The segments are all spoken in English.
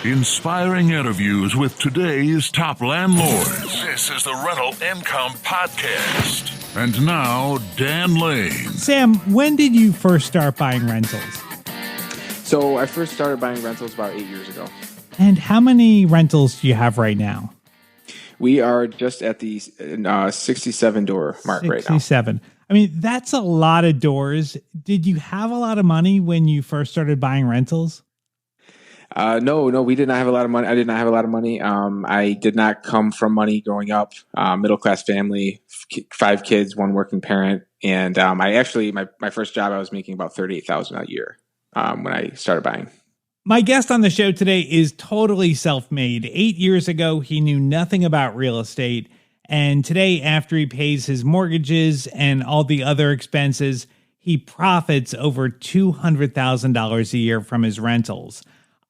Inspiring interviews with today's top landlords. This is the Rental Income Podcast. And now, Dan Lane. Sam, when did you first start buying rentals? So I first started buying rentals about 8 years ago. And how many rentals do you have right now? We are just at the 67 door mark right now. 67. I mean, that's a lot of doors. Did you have a lot of money when you first started buying rentals? No, we did not have a lot of money. I did not have a lot of money. I did not come from money growing up. Middle-class family, 5 kids, 1 working parent. And I actually, my first job, I was making about $38,000 a year when I started buying. My guest on the show today is totally self-made. 8 years ago, he knew nothing about real estate. And today, after he pays his mortgages and all the other expenses, he profits over $200,000 a year from his rentals.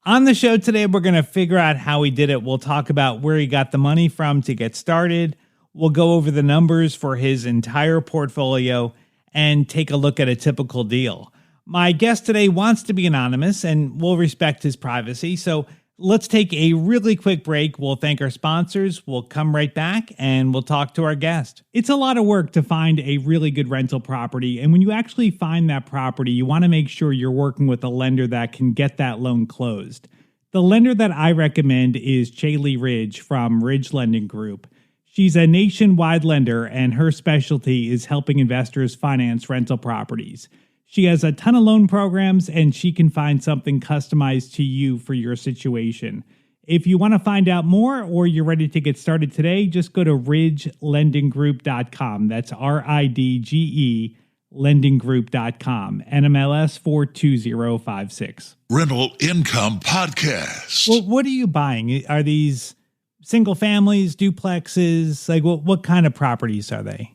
On the show today, we're going to figure out how he did it. We'll talk about where he got the money from to get started. We'll go over the numbers for his entire portfolio and take a look at a typical deal. My guest today wants to be anonymous, and we'll respect his privacy. So let's take a really quick break. We'll thank our sponsors. We'll come right back and we'll talk to our guest. It's a lot of work to find a really good rental property. And when you actually find that property, you want to make sure you're working with a lender that can get that loan closed. The lender that I recommend is Chaley Ridge from Ridge Lending Group. She's a nationwide lender, and her specialty is helping investors finance rental properties. She has a ton of loan programs, and she can find something customized to you for your situation. If you want to find out more or you're ready to get started today, just go to ridgelendinggroup.com. That's RIDGE lendinggroup.com. NMLS 42056. Rental Income Podcast. Well, what are you buying? Are these single families, duplexes? Like, what kind of properties are they?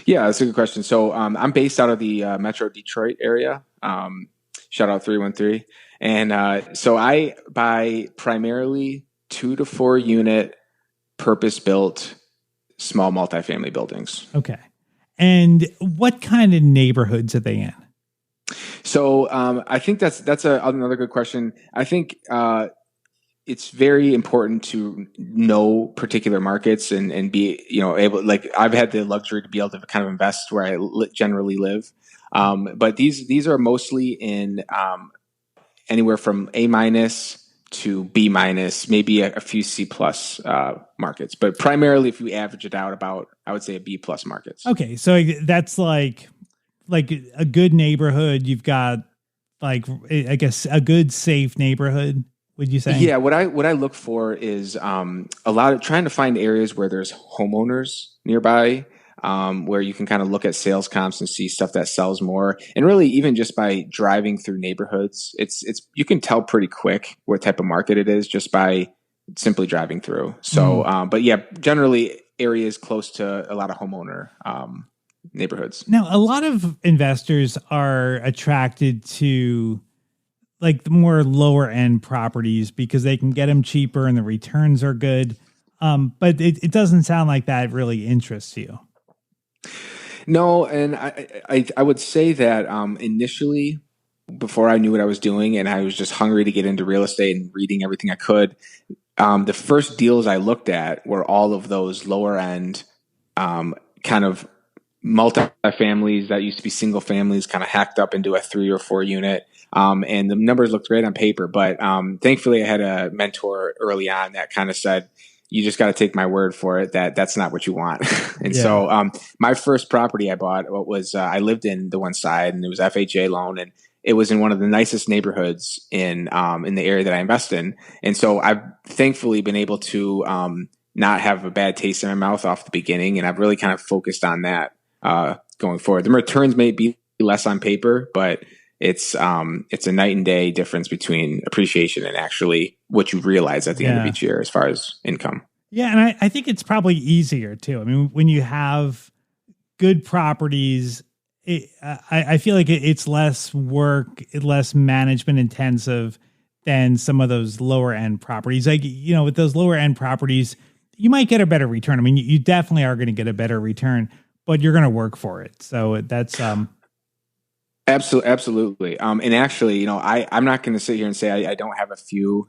Yeah, that's a good question. So I'm based out of the Metro Detroit area. Shout out 313. And so I buy primarily 2 to 4 unit purpose-built small multifamily buildings. Okay. And what kind of neighborhoods are they in? So I think that's another good question. I think it's very important to know particular markets and be, able, like I've had the luxury to be able to kind of invest where I generally live. But these are mostly in anywhere from A- to B-, maybe a few C+ markets. But primarily, if you average it out, about, I would say, a B+ markets. Okay. So that's like a good neighborhood. You've got like, I guess, a good, safe neighborhood. Would you say? Yeah, what I look for is a lot of trying to find areas where there's homeowners nearby, where you can kind of look at sales comps and see stuff that sells more. And really, even just by driving through neighborhoods, it's you can tell pretty quick what type of market it is just by simply driving through. So, but yeah, generally areas close to a lot of homeowner neighborhoods. Now, a lot of investors are attracted to like the more lower end properties because they can get them cheaper and the returns are good. But it doesn't sound like that really interests you. No. And I would say that initially, before I knew what I was doing and I was just hungry to get into real estate and reading everything I could, the first deals I looked at were all of those lower end kind of multi-families that used to be single families kind of hacked up into a 3 or 4 unit. And the numbers looked great on paper, but thankfully I had a mentor early on that kind of said, you just got to take my word for it that that's not what you want. And so my first property I bought was I lived in the one side, and it was FHA loan, and it was in one of the nicest neighborhoods in the area that I invest in. And so I've thankfully been able to not have a bad taste in my mouth off the beginning, and I've really kind of focused on that going forward. The returns may be less on paper, but it's a night and day difference between appreciation and actually what you realize at the end of each year as far as income. Yeah. And I think it's probably easier too. I mean, when you have good properties, I feel like it's less work, less management intensive than some of those lower end properties. Like, with those lower end properties, you might get a better return. I mean, you definitely are going to get a better return, but you're going to work for it. So that's Absolutely, absolutely. And actually, I'm not going to sit here and say I don't have a few,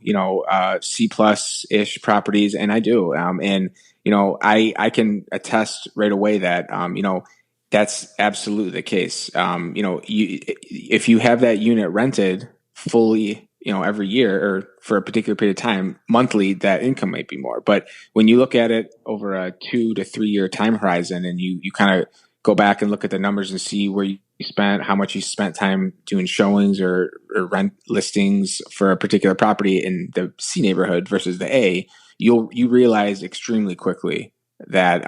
C plus ish properties, and I do. And I can attest right away that that's absolutely the case. If you have that unit rented fully, every year or for a particular period of time, monthly, that income might be more. But when you look at it over a 2 to 3 year time horizon, and you kind of go back and look at the numbers and see where you spent, how much you spent time doing showings or rent listings for a particular property in the C neighborhood versus the A, you realize extremely quickly that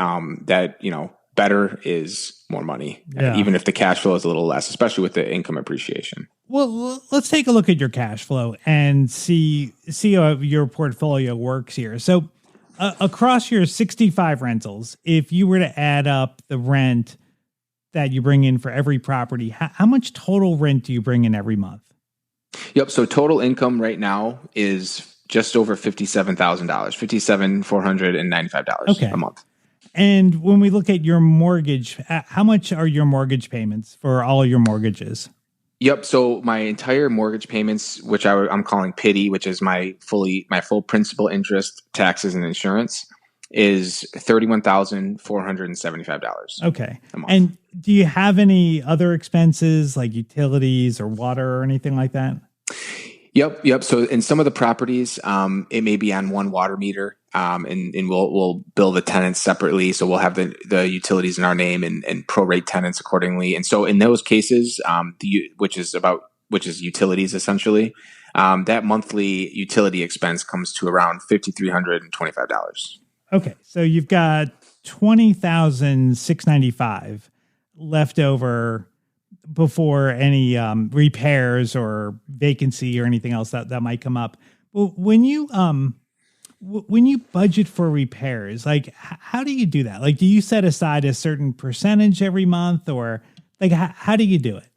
better is more money, even if the cash flow is a little less, especially with the income appreciation. Well, let's take a look at your cash flow and see how your portfolio works here. So across your 65 rentals, if you were to add up the rent that you bring in for every property, how much total rent do you bring in every month? Yep. So total income right now is just over $57,000, $57,495 a month. And when we look at your mortgage, how much are your mortgage payments for all your mortgages? Yep. So my entire mortgage payments, which I'm calling PITI, which is my full principal, interest, taxes, and insurance, is $31,475. Okay. A month. And do you have any other expenses like utilities or water or anything like that? Yep. So in some of the properties, it may be on one water meter, and we'll bill the tenants separately. So we'll have the utilities in our name and prorate tenants accordingly. And so in those cases, which is utilities essentially, that monthly utility expense comes to around $5,325. Okay, so you've got $20,695 left over before any repairs or vacancy or anything else that might come up. Well, when you budget for repairs, like how do you do that? Like, do you set aside a certain percentage every month, or like how do you do it?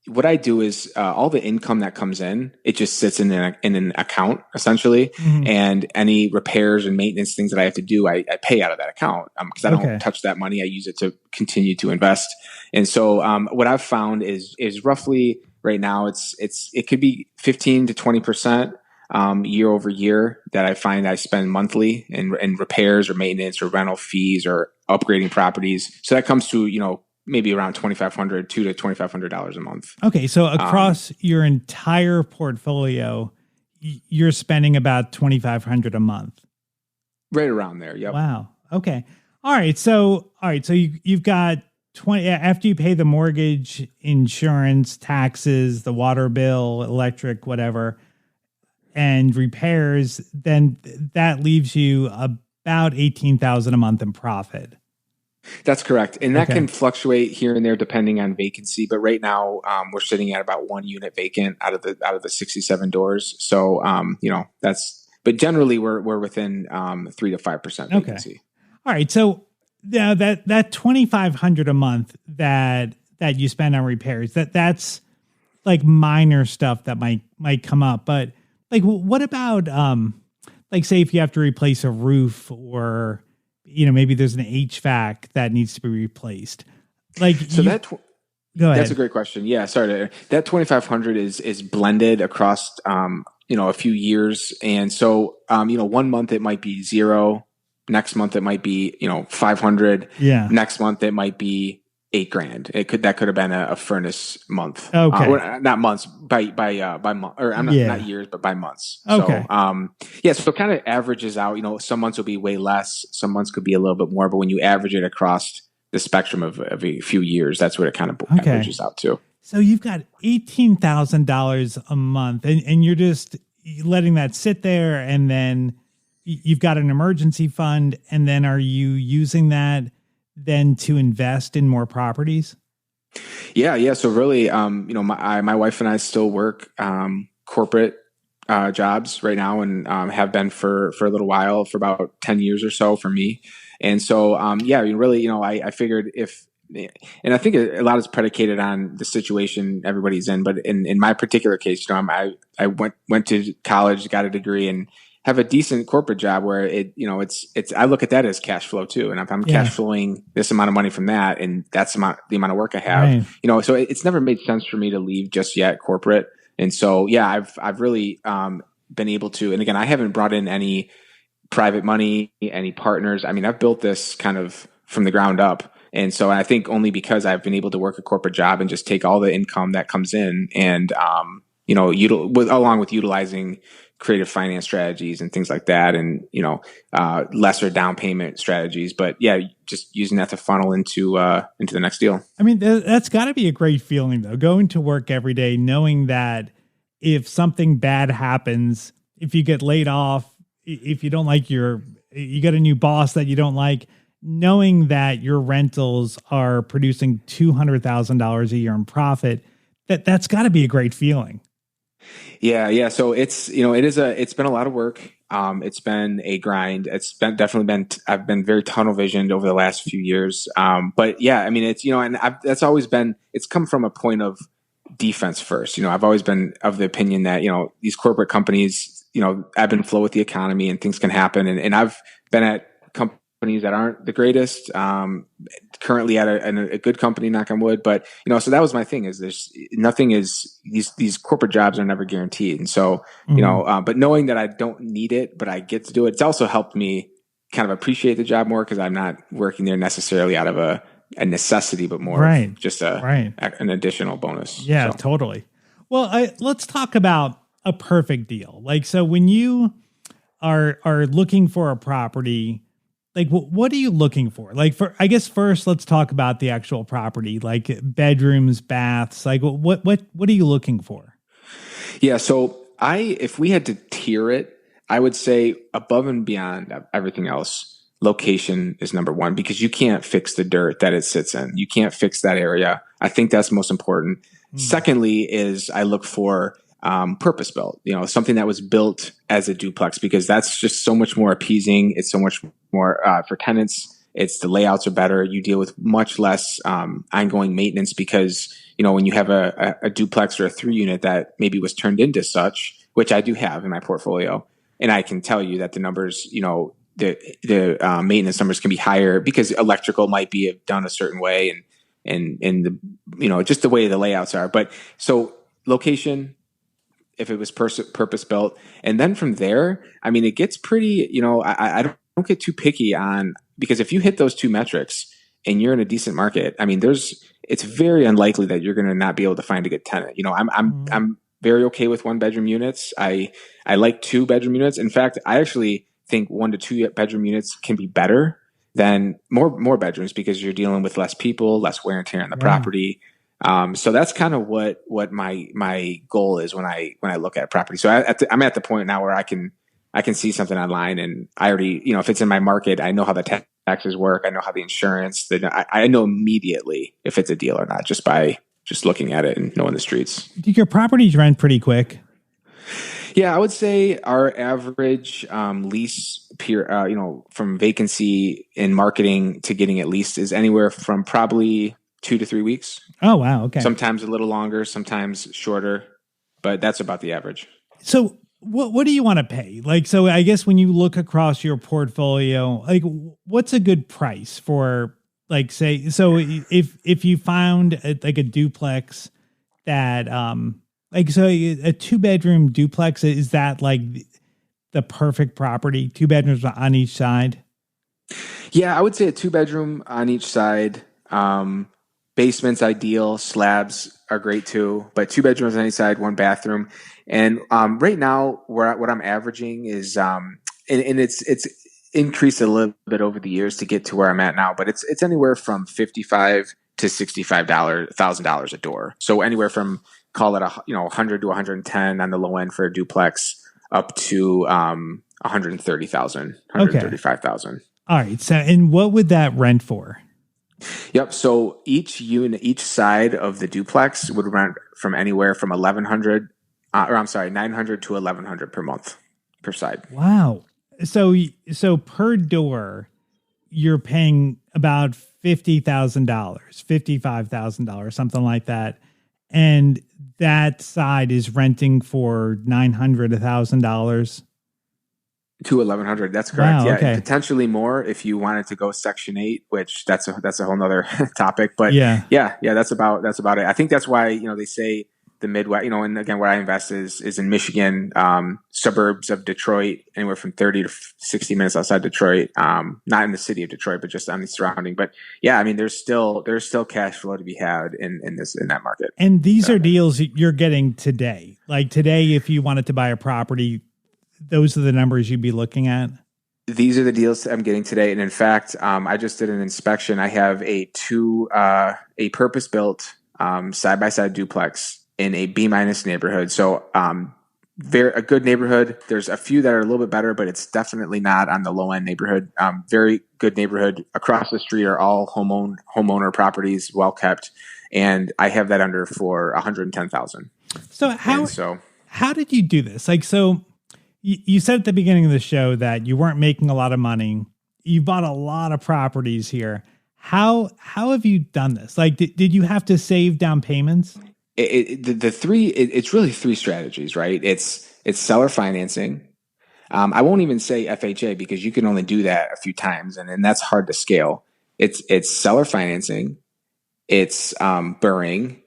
What I do is all the income that comes in, it just sits in an account essentially, and any repairs and maintenance things that I have to do, I pay out of that account because I don't touch that money. I use it to continue to invest. And so what I've found is roughly right now it could be 15 to 20% year over year that I find I spend monthly in repairs or maintenance or rental fees or upgrading properties. So that comes to maybe around $2,500 to $2,500 a month. Okay, so across your entire portfolio, you're spending about $2,500 a month. Right around there. Yep. Wow. Okay. All right. So you've got 20 after you pay the mortgage, insurance, taxes, the water bill, electric, whatever, and repairs. Then that leaves you about $18,000 a month in profit. That's correct. And that can fluctuate here and there depending on vacancy. But right now we're sitting at about 1 unit vacant out of the 67 doors. So, but generally we're within 3 to 5% vacancy. Okay. All right. So that $2,500 a month that you spend on repairs, that's like minor stuff that might come up. But like, what about, like say if you have to replace a roof or, maybe there's an HVAC that needs to be replaced. Like, so go ahead. That's a great question. Yeah. Sorry. That 2,500 is blended across, a few years. And so, 1 month it might be $0. Next month it might be, $500. Yeah. Next month it might be $8,000. That could have been a furnace month. Okay. Not months, by month, or not years, but by months. Okay. So, so it kind of averages out. Some months will be way less. Some months could be a little bit more. But when you average it across the spectrum of a few years, that's what it kind of averages out to. So you've got $18,000 a month, and you're just letting that sit there, and then you've got an emergency fund, and then are you using that then to invest in more properties? Yeah. So really, my wife and I still work corporate jobs right now, and have been for a little while, for about 10 years or so for me. And so, really, I figured and I think a lot is predicated on the situation everybody's in. But in my particular case, I went to college, got a degree, and have a decent corporate job where I look at that as cash flow too. And if I'm cash flowing this amount of money from that, and that's the amount of work I have, so it's never made sense for me to leave just yet corporate. And so, I've really, been able to, and again, I haven't brought in any private money, any partners. I mean, I've built this kind of from the ground up. And so I think only because I've been able to work a corporate job and just take all the income that comes in and, along with utilizing creative finance strategies and things like that, and, lesser down payment strategies, but just using that to funnel into the next deal. I mean, that's gotta be a great feeling though, going to work every day, knowing that if something bad happens, if you get laid off, if you don't like you got a new boss that you don't like, knowing that your rentals are producing $200,000 a year in profit, that's got to be a great feeling. Yeah. So it's been a lot of work. It's been a grind. I've been very tunnel visioned over the last few years. But I mean, it's, that's always been, it's come from a point of defense first. I've always been of the opinion that, these corporate companies, ebb and flow with the economy and things can happen. And I've been at companies that aren't the greatest, currently at a good company, knock on wood. But, so that was my thing, is these corporate jobs are never guaranteed. And so, but knowing that I don't need it, but I get to do it, it's also helped me kind of appreciate the job more, because I'm not working there necessarily out of a necessity, but more just an additional bonus. Yeah, totally. Well, let's talk about a perfect deal. Like, so when you are looking for a property, like what are you looking for? Like, I guess first let's talk about the actual property, like bedrooms, baths, like what are you looking for? Yeah. So if we had to tier it, I would say above and beyond everything else, location is number one, because you can't fix the dirt that it sits in. You can't fix that area. I think that's most important. Secondly is I look for purpose built, something that was built as a duplex, because that's just so much more appeasing. It's so much more for tenants. The layouts are better. You deal with much less ongoing maintenance, because, when you have a duplex or a 3-unit that maybe was turned into such, which I do have in my portfolio, and I can tell you that the numbers, the maintenance numbers can be higher because electrical might be done a certain way, and the, just the way the layouts are. But so location, if it was purpose built. And then from there, I mean, it gets pretty, I don't get too picky on, because if you hit those two metrics and you're in a decent market, I mean, it's very unlikely that you're going to not be able to find a good tenant. I'm very okay with 1-bedroom units. I like 2-bedroom units. In fact, I actually think 1 to 2-bedroom units can be better than more bedrooms, because you're dealing with less people, less wear and tear on the property. So that's kind of what my goal is when I look at property. So I'm at the point now where I can see something online, and I already, if it's in my market, I know how the taxes work. I know how the insurance, I know immediately if it's a deal or not, just by looking at it and knowing the streets. Do your properties rent pretty quick? Yeah, I would say our average lease from vacancy in marketing to getting it leased is anywhere from probably 2 to 3 weeks. Oh, wow. Okay. Sometimes a little longer, sometimes shorter, but that's about the average. So what do you want to pay? Like, so I guess when you look across your portfolio, like what's a good price for, like, say, so if you found a duplex that, like, so a 2-bedroom duplex, is that like the perfect property? 2 bedrooms on each side? Yeah, I would say a 2-bedroom on each side. Basement's ideal. Slabs are great too, but 2 bedrooms on each side, 1 bathroom. And right now, what I'm averaging is, and it's increased a little bit over the years to get to where I'm at now, but it's anywhere from $55,000 to $65,000 a door. So anywhere from, call it 100 to 110 on the low end for a duplex, up to 130,000, 135,000. All right. So, and what would that rent for? Yep. So each side of the duplex would rent from anywhere from $900 to $1,100 per month per side. Wow. So per door, you're paying about $50,000, $55,000, something like that. And that side is renting for $900, $1,000. To 1100. That's correct. Wow. Yeah, and Okay. potentially more if you wanted to go Section 8, which that's a whole nother topic. But Yeah. yeah, that's about it. I think that's why they say the Midwest. And again, where I invest is in Michigan, suburbs of Detroit, anywhere from 30 to 60 minutes outside Detroit. Not in the city of Detroit, but just on the surrounding. But yeah, I mean, there's still cash flow to be had in that market. And these are deals you're getting today. Like today, if you wanted to buy a property, those are the numbers you'd be looking at. These are the deals I'm getting today, and in fact, I just did an inspection. I have a purpose-built side-by-side duplex in a B- neighborhood. So, a good neighborhood. There's a few that are a little bit better, but it's definitely not on the low-end neighborhood. Very good neighborhood. Across the street are all homeowner properties, well kept, and I have that under for $110,000. So how did you do this? Like so. You said at the beginning of the show that you weren't making a lot of money. You bought a lot of properties here. How have you done this? Like, did you have to save down payments? It's really three strategies, right? It's seller financing. I won't even say FHA because you can only do that a few times, and that's hard to scale. It's seller financing. It's burring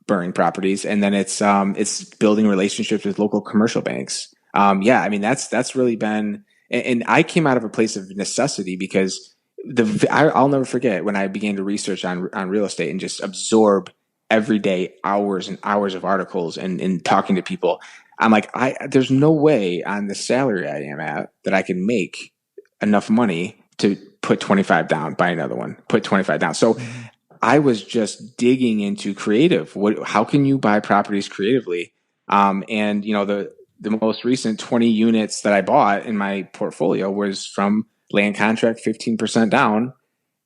properties, and then it's building relationships with local commercial banks. I mean, that's really been, and I came out of a place of necessity because I'll never forget when I began to research on real estate and just absorb every day hours and hours of articles and talking to people. I'm like, there's no way on the salary I am at that I can make enough money to put 25 down, buy another one, put 25 down. So I was just digging into creative. How can you buy properties creatively? And the most recent 20 units that I bought in my portfolio was from land contract, 15% down.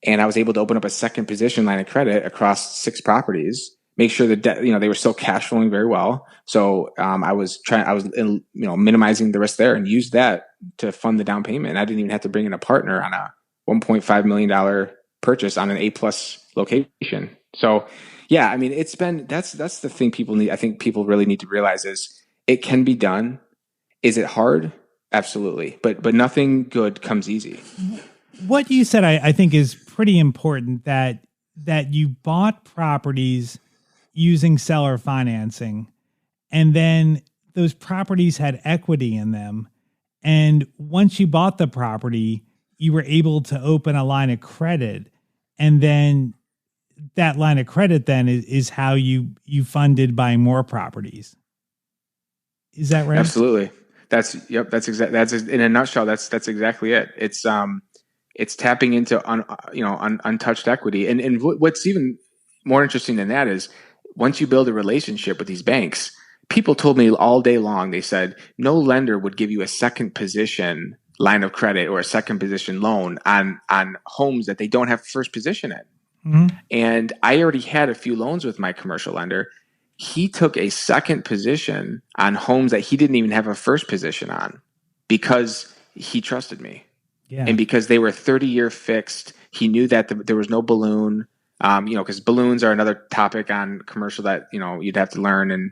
And I was able to open up a second position line of credit across 6 properties, make sure that they were still cash flowing very well. So I was minimizing the risk there and used that to fund the down payment. I didn't even have to bring in a partner on a $1.5 million purchase on an A+ location. So yeah, I mean, that's the thing I think people really need to realize is, it can be done. Is it hard? Absolutely. But nothing good comes easy. What you said, I think, is pretty important, that you bought properties using seller financing, and then those properties had equity in them. And once you bought the property, you were able to open a line of credit. And then that line of credit then is how you funded buying more properties. Is that right? Absolutely. That's in a nutshell. That's exactly it. It's tapping into untouched equity. And what's even more interesting than that is once you build a relationship with these banks, people told me all day long, they said no lender would give you a second position line of credit or a second position loan on homes that they don't have first position in. Mm-hmm. And I already had a few loans with my commercial lender. He took a second position on homes that he didn't even have a first position on because he trusted me. Yeah. And because they were 30-year fixed, he knew that there was no balloon, because balloons are another topic on commercial that, you'd have to learn. And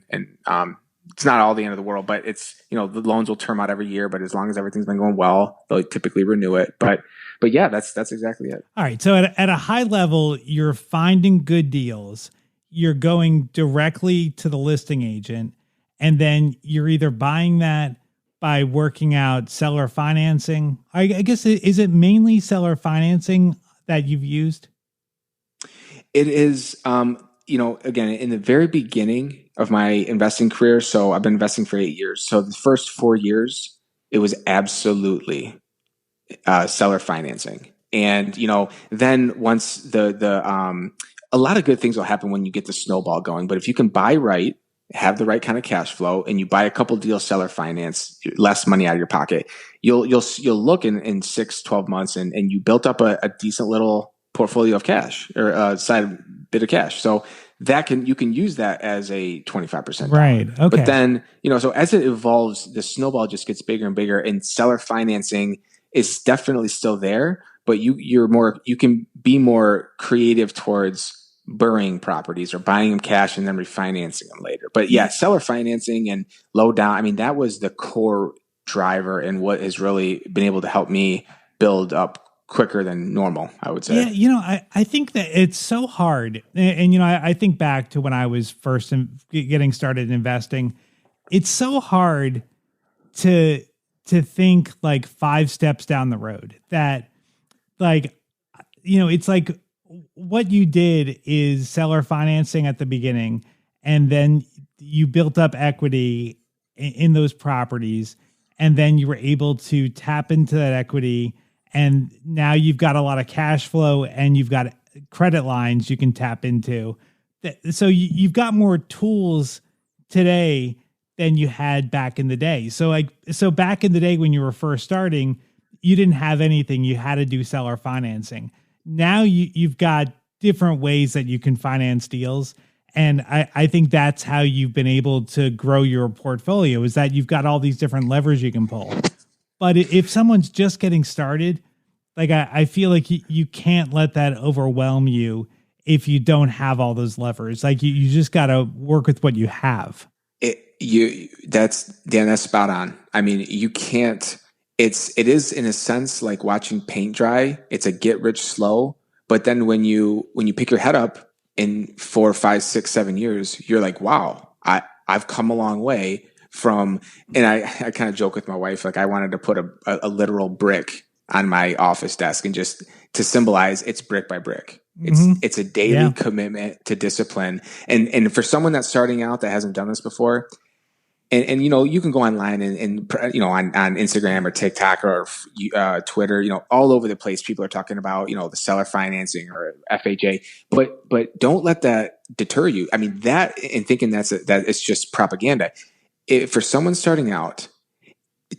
it's not all the end of the world, but it's, the loans will term out every year, but as long as everything's been going well, they'll typically renew it. But yeah, that's exactly it. All right. So at a high level, you're finding good deals. You're going directly to the listing agent, and then you're either buying that by working out seller financing. I guess, is it mainly seller financing that you've used? It is, again, in the very beginning of my investing career. So I've been investing for 8 years. So the first 4 years, it was absolutely seller financing. And, then once a lot of good things will happen when you get the snowball going. But if you can buy right, have the right kind of cash flow, and you buy a couple deals seller finance, less money out of your pocket, you'll look in 6-12 months and you built up a decent little portfolio of cash or a side bit of cash. So you can use that as a 25%. Right. Okay. But then, so as it evolves, the snowball just gets bigger and bigger, and seller financing is definitely still there, but you can be more creative towards burring properties or buying them cash and then refinancing them later. But yeah, seller financing and low down, I mean, that was the core driver and what has really been able to help me build up quicker than normal, I would say. Yeah, I think that it's so hard. And I think back to when I was first getting started in investing. It's so hard to think like 5 steps down the road that it's like what you did is seller financing at the beginning, and then you built up equity in those properties, and then you were able to tap into that equity. And now you've got a lot of cash flow and you've got credit lines you can tap into. So you've got more tools today than you had back in the day. So back in the day when you were first starting, you didn't have anything. You had to do seller financing. Now you've got different ways that you can finance deals. And I think that's how you've been able to grow your portfolio, is that you've got all these different levers you can pull. But if someone's just getting started, like I feel like you can't let that overwhelm you if you don't have all those levers. Like you just got to work with what you have. That's spot on. I mean, you can't. It is in a sense like watching paint dry. It's a get rich slow. But then when you pick your head up in 4, 5, 6, 7 years, you're like, wow, I've come a long way. And I kind of joke with my wife, like I wanted to put a literal brick on my office desk and just to symbolize it's brick by brick. It's a daily commitment to discipline. And for someone that's starting out that hasn't done this before, and you can go online and on Instagram or TikTok or Twitter, all over the place, people are talking about, the seller financing or FHA, but don't let that deter you. I mean, that and thinking that it's just propaganda. For someone starting out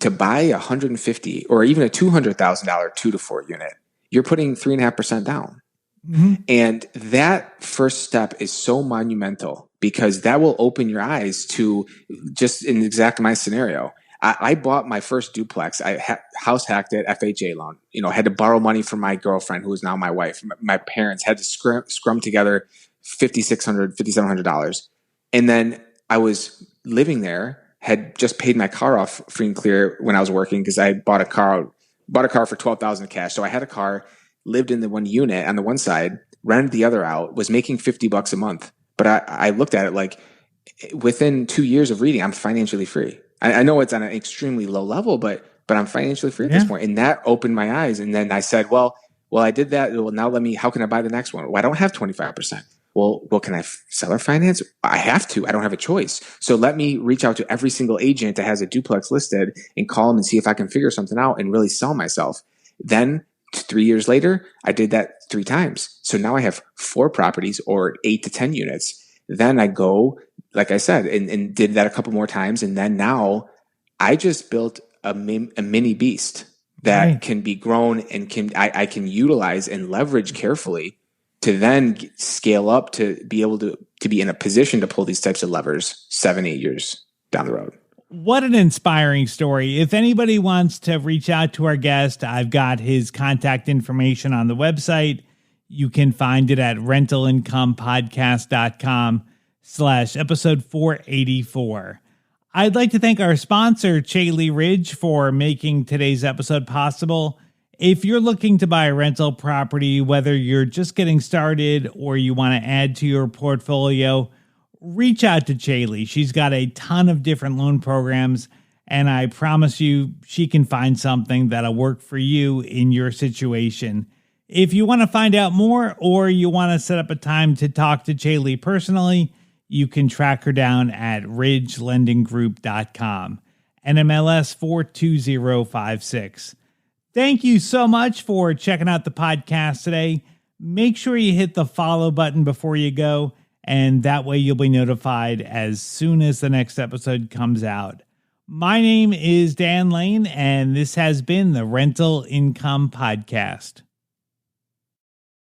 to buy $150 or even a $200,000 2 to 4 unit, you're putting 3.5% down. Mm-hmm. And that first step is so monumental because that will open your eyes to just in exact my scenario. I bought my first duplex. I house hacked it, FHA loan, had to borrow money from my girlfriend who is now my wife. My parents had to scrum together $5,600, $5,700. And then I was living there, had just paid my car off free and clear when I was working because I bought a car for $12,000 cash. So I had a car, lived in the one unit on the one side, rented the other out, was making $50 a month. But I looked at it like within 2 years of reading, I'm financially free. I know it's on an extremely low level, but I'm financially free at this point. And that opened my eyes. And then I said, well, I did that. Well, now how can I buy the next one? Well, I don't have 25%. Well, can I seller finance? I have to. I don't have a choice. So let me reach out to every single agent that has a duplex listed and call them and see if I can figure something out and really sell myself. Then 3 years later, I did that 3 times. So now I have 4 properties or 8 to 10 units. Then I go, like I said, and did that a couple more times. And then now I just built a mini beast that can be grown and I can utilize and leverage carefully to then scale up to be able to be in a position to pull these types of levers 7, 8 years down the road. What an inspiring story. If anybody wants to reach out to our guest, I've got his contact information on the website. You can find it at rentalincomepodcast.com/episode 484. I'd like to thank our sponsor, Chaley Ridge, for making today's episode possible. If you're looking to buy a rental property, whether you're just getting started or you want to add to your portfolio, reach out to Chaley. She's got a ton of different loan programs, and I promise you she can find something that'll work for you in your situation. If you want to find out more or you want to set up a time to talk to Chaley personally, you can track her down at ridgelendinggroup.com. NMLS 42056. Thank you so much for checking out the podcast today. Make sure you hit the follow button before you go, and that way you'll be notified as soon as the next episode comes out. My name is Dan Lane, and this has been the Rental Income Podcast.